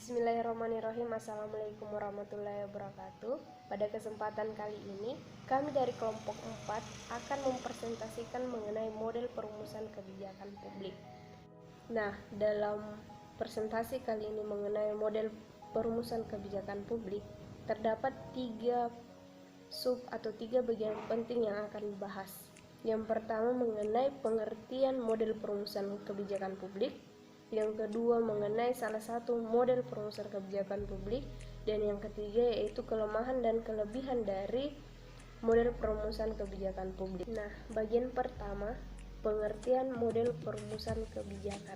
Bismillahirrahmanirrahim. Assalamualaikum warahmatullahi wabarakatuh. Pada kesempatan kali ini, kami dari kelompok 4 akan mempresentasikan mengenai model perumusan kebijakan publik. Nah, dalam presentasi kali ini mengenai model perumusan kebijakan publik, terdapat tiga bagian penting yang akan dibahas. Yang pertama mengenai pengertian model perumusan kebijakan publik, yang kedua mengenai salah satu model perumusan kebijakan publik, dan yang ketiga yaitu kelemahan dan kelebihan dari model perumusan kebijakan publik. Nah, bagian pertama, pengertian model perumusan kebijakan.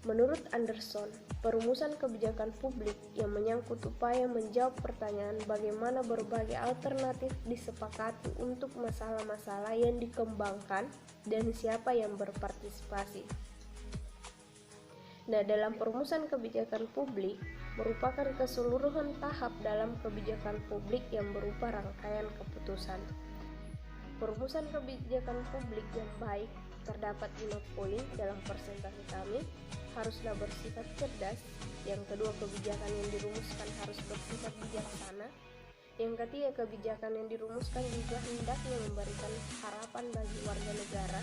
Menurut Anderson, perumusan kebijakan publik yang menyangkut upaya menjawab pertanyaan bagaimana berbagai alternatif disepakati untuk masalah-masalah yang dikembangkan dan siapa yang berpartisipasi. Nah, dalam perumusan kebijakan publik merupakan keseluruhan tahap dalam kebijakan publik yang berupa rangkaian keputusan. Perumusan kebijakan publik yang baik terdapat 5 poin dalam presentasi kami. Haruslah bersifat cerdas. Yang kedua, kebijakan yang dirumuskan harus bersifat bijaksana. Yang ketiga, kebijakan yang dirumuskan juga hendaknya memberikan harapan bagi warga negara.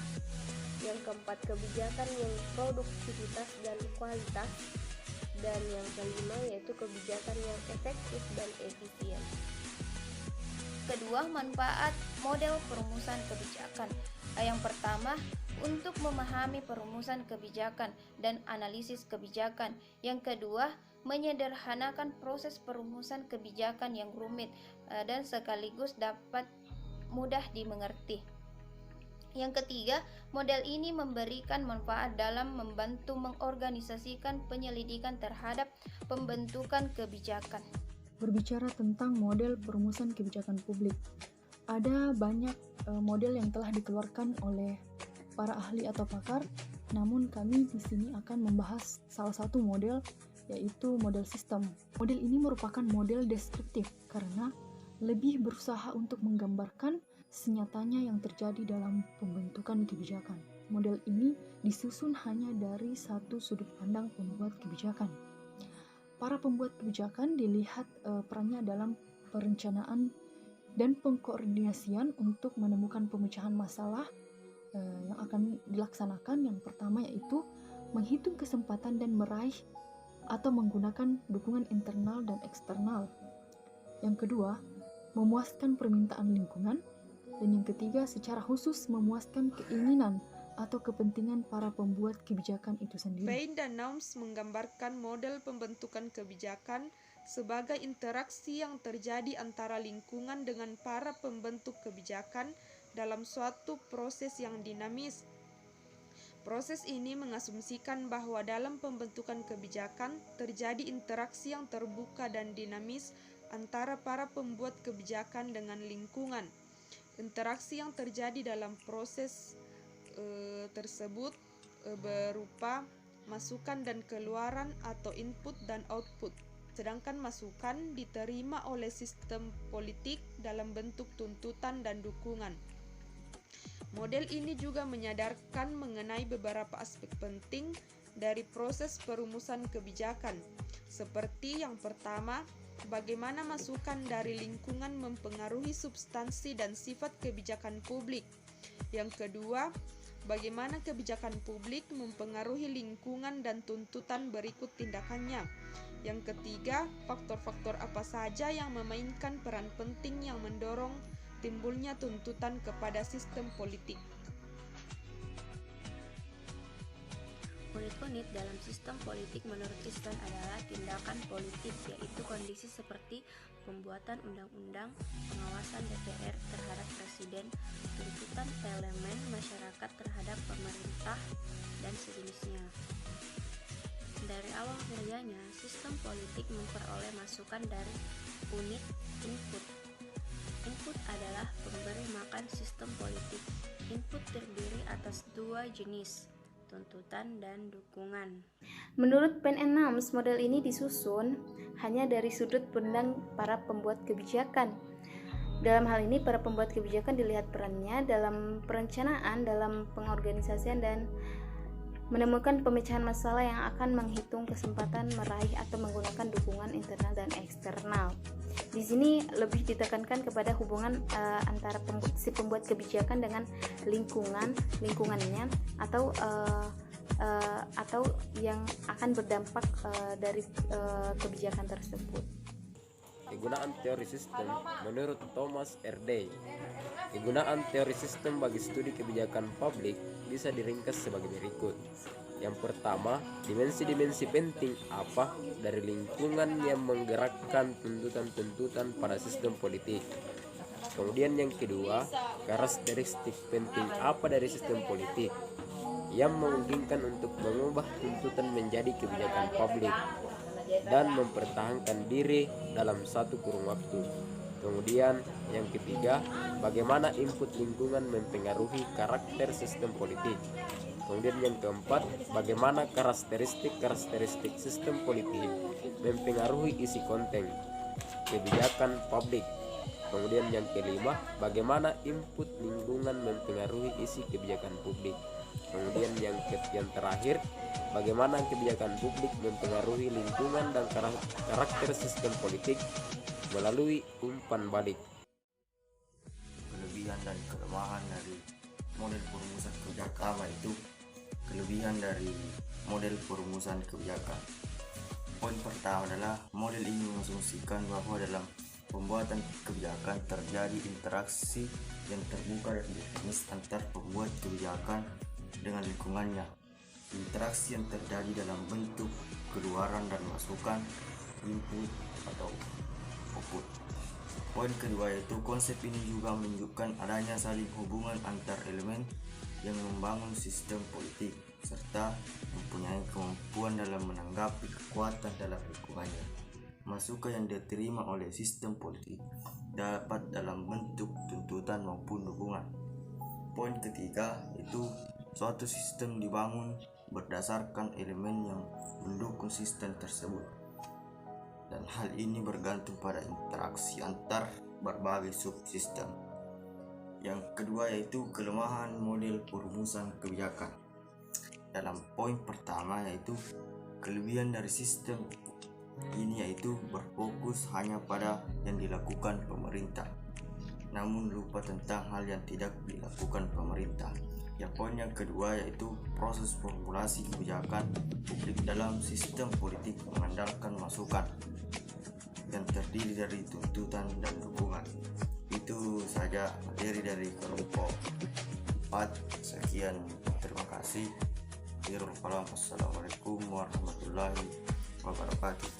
Yang keempat, kebijakan yang produktivitas dan kualitas. Dan yang kelima yaitu kebijakan yang efektif dan efisien. Kedua, manfaat model perumusan kebijakan. Yang pertama, untuk memahami perumusan kebijakan dan analisis kebijakan. Yang kedua, menyederhanakan proses perumusan kebijakan yang rumit dan sekaligus dapat mudah dimengerti. Yang ketiga, model ini memberikan manfaat dalam membantu mengorganisasikan penyelidikan terhadap pembentukan kebijakan. Berbicara tentang model perumusan kebijakan publik, ada banyak model yang telah dikeluarkan oleh para ahli atau pakar, namun kami di sini akan membahas salah satu model, yaitu model sistem. Model ini merupakan model deskriptif karena lebih berusaha untuk menggambarkan senyatanya yang terjadi dalam pembentukan kebijakan. Model ini disusun hanya dari satu sudut pandang pembuat kebijakan. Para pembuat kebijakan dilihat perannya dalam perencanaan dan pengkoordinasian untuk menemukan pemecahan masalah yang akan dilaksanakan. Yang pertama yaitu menghitung kesempatan dan meraih atau menggunakan dukungan internal dan eksternal. Yang kedua, memuaskan permintaan lingkungan. Dan yang ketiga, secara khusus memuaskan keinginan atau kepentingan para pembuat kebijakan itu sendiri. Bain dan Naums menggambarkan model pembentukan kebijakan sebagai interaksi yang terjadi antara lingkungan dengan para pembentuk kebijakan dalam suatu proses yang dinamis. Proses ini mengasumsikan bahwa dalam pembentukan kebijakan terjadi interaksi yang terbuka dan dinamis antara para pembuat kebijakan dengan lingkungan. Interaksi yang terjadi dalam proses tersebut berupa masukan dan keluaran atau input dan output. Sedangkan masukan diterima oleh sistem politik dalam bentuk tuntutan dan dukungan. Model ini juga menyadarkan mengenai beberapa aspek penting dari proses perumusan kebijakan, seperti yang pertama, bagaimana masukan dari lingkungan mempengaruhi substansi dan sifat kebijakan publik. Yang kedua, bagaimana kebijakan publik mempengaruhi lingkungan dan tuntutan berikut tindakannya. Yang ketiga, faktor-faktor apa saja yang memainkan peran penting yang mendorong timbulnya tuntutan kepada sistem politik. Unit-unit dalam sistem politik menurut Kristen adalah tindakan politik, yaitu kondisi seperti pembuatan undang-undang, pengawasan DPR terhadap presiden, tuntutan elemen masyarakat terhadap pemerintah, dan sejenisnya. Dari awal kerjanya, sistem politik memperoleh masukan dari unit input. Input adalah pemberi makan sistem politik. Input terdiri atas dua jenis, tuntutan dan dukungan. Menurut Bain and Naums, model ini disusun hanya dari sudut pandang para pembuat kebijakan. Dalam hal ini, para pembuat kebijakan dilihat perannya dalam perencanaan, dalam pengorganisasian, dan menemukan pemecahan masalah yang akan menghitung kesempatan meraih atau menggunakan dukungan internal dan eksternal. Di sini lebih ditekankan kepada hubungan antara si pembuat kebijakan dengan lingkungannya atau yang akan berdampak dari kebijakan tersebut. Kegunaan teori sistem menurut Thomas R. Day. Kegunaan teori sistem bagi studi kebijakan publik bisa diringkas sebagai berikut. Yang pertama, dimensi-dimensi penting apa dari lingkungan yang menggerakkan tuntutan-tuntutan pada sistem politik. Kemudian yang kedua, karakteristik penting apa dari sistem politik yang memungkinkan untuk mengubah tuntutan menjadi kebijakan publik dan mempertahankan diri dalam satu kurun waktu. Kemudian yang ketiga, bagaimana input lingkungan mempengaruhi karakter sistem politik. Kemudian yang keempat, bagaimana karakteristik sistem politik mempengaruhi isi konten kebijakan publik. Kemudian yang kelima, bagaimana input lingkungan mempengaruhi isi kebijakan publik. Kemudian yang terakhir, bagaimana kebijakan publik mempengaruhi lingkungan dan karakter sistem politik melalui umpan balik. Kelebihan dan kelemahan dari model perumusan kebijakan itu kelebihan dari model perumusan kebijakan. Poin pertama adalah model ini mengasumsikan bahwa dalam pembuatan kebijakan terjadi interaksi yang terbuka dan dinamis antar pembuat kebijakan dengan lingkungannya. Interaksi yang terjadi dalam bentuk keluaran dan masukan, input atau output. Poin kedua yaitu konsep ini juga menunjukkan adanya saling hubungan antar elemen yang membangun sistem politik serta mempunyai kemampuan dalam menanggapi kekuatan dalam lingkungannya. Masukan yang diterima oleh sistem politik dapat dalam bentuk tuntutan maupun dukungan. Poin ketiga yaitu suatu sistem dibangun berdasarkan elemen yang mendukung sistem tersebut, dan hal ini bergantung pada interaksi antar berbagai subsistem. Yang kedua yaitu kelemahan model perumusan kebijakan. Dalam poin pertama yaitu kelebihan dari sistem ini yaitu berfokus hanya pada yang dilakukan pemerintah, namun lupa tentang hal yang tidak dilakukan pemerintah. Yang poin yang kedua yaitu proses formulasi kebijakan publik dalam sistem politik mengandalkan masukan yang terdiri dari tuntutan dan dukungan. Itu saja materi dari kelompok 4. Sekian, terima kasih. Assalamualaikum warahmatullahi wabarakatuh.